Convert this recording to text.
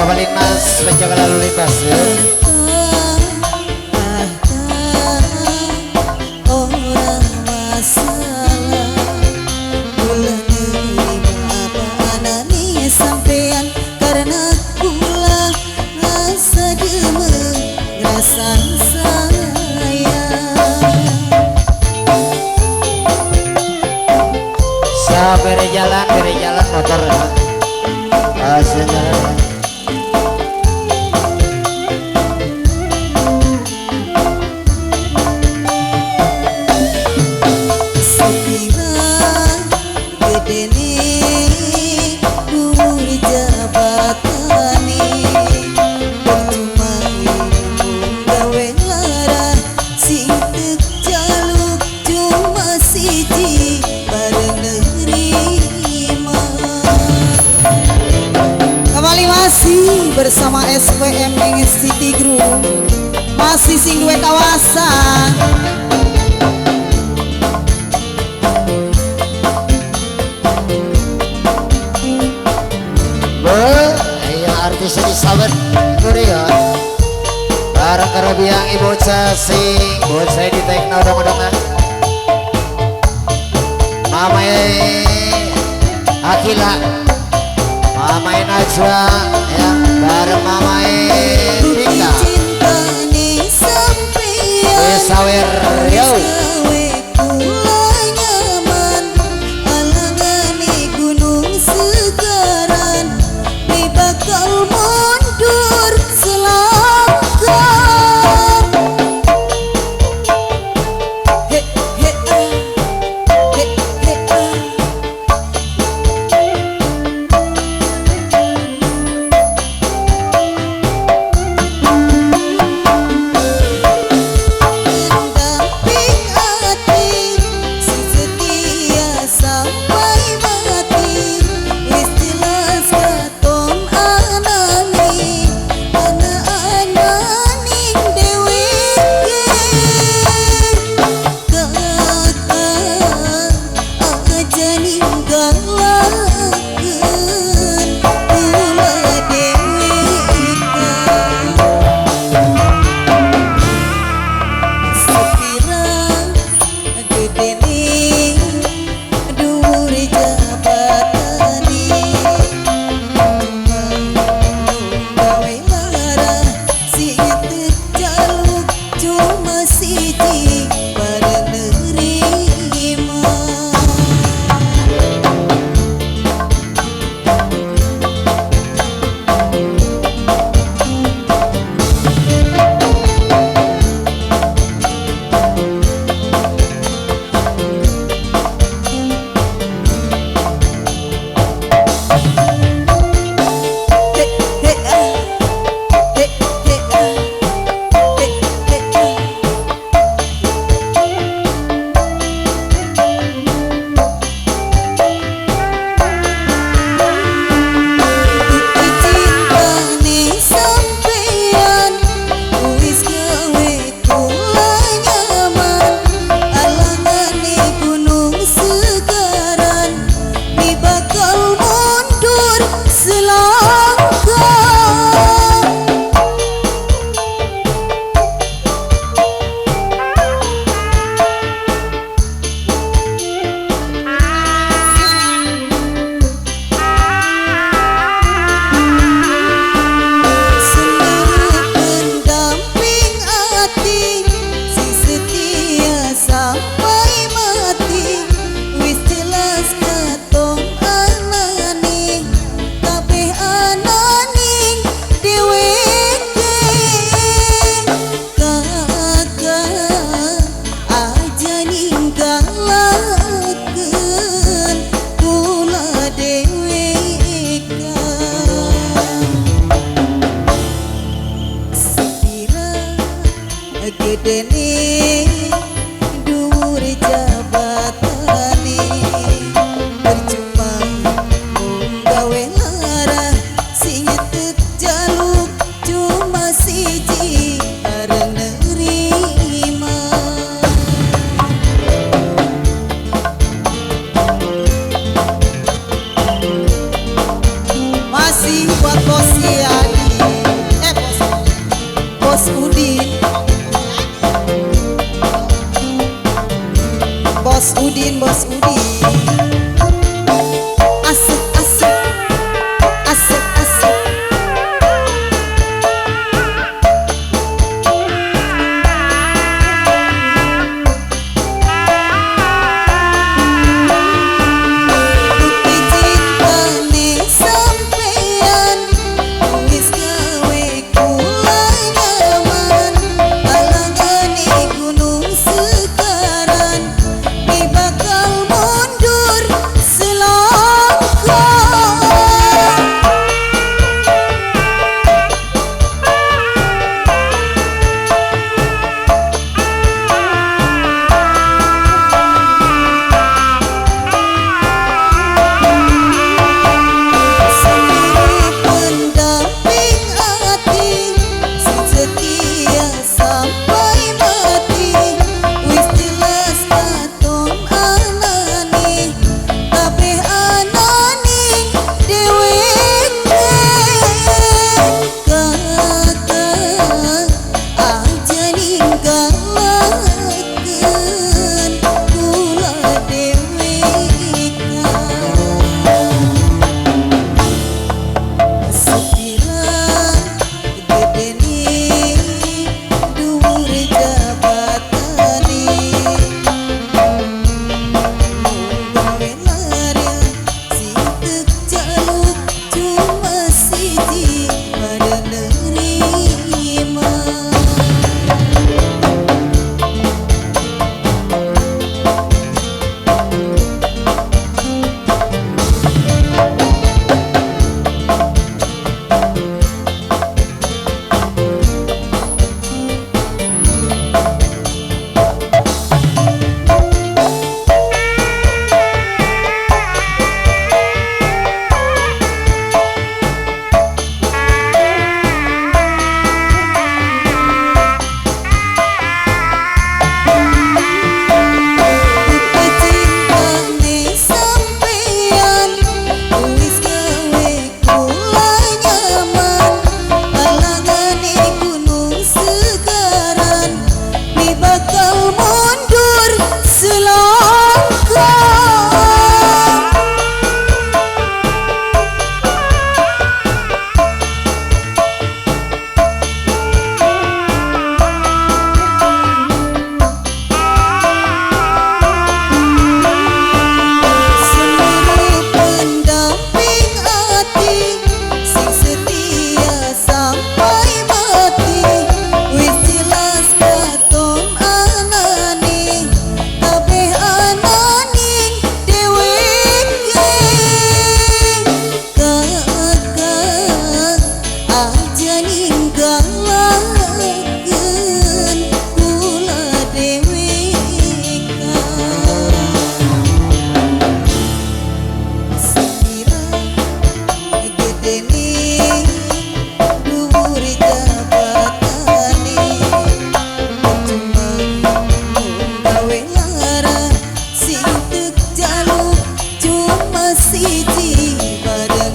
Kapalinas penjaga lalu lintas ya. Orang masalah bulan apa anani sampean karena kula rasa demen rasan saya Beri jalan motor ya. Aslinya sepiran gedene umur jabatane percuma gawe lara sing tek jaluk cuma siji bareng nerima kembali masih bersama SPM Menges City Group masih sing duwe kawasan artis di sahabat Korea bareng kerabiang ibu sing buat saya di tekno dong Mama Akila Mama Najwa ya bareng Mama Rika Sawer yo Bos Udin, Bos Udin. Asik, asik, asik, asik. Bukti cintane sampeyan wis gawe kula nyaman. Alangane gunung sekaran di bakal mundur selangkah. Pendamping hati sing setia sampai mati. Wis jelas katon anane kabeh anane dheweke. Kakak aja ninggalakeun kula dheweka. Sepilan gedene dhuwur jabatane gawe larya sitek jaluk cuma siji pada nerima. Cintane sampeyan wis gawe kula nyaman. Alangane gunung segaran di bakal mundur selangkah. Seluruh pendamping hati sing setia sampai mati. Wis jelas katon anane kabeh anane dheweke. Kakak aja ninggalakeun kula dheweka. Sekira gedene dhuwur jabatane cuma gawe lara sitek jaluk cuma siji pada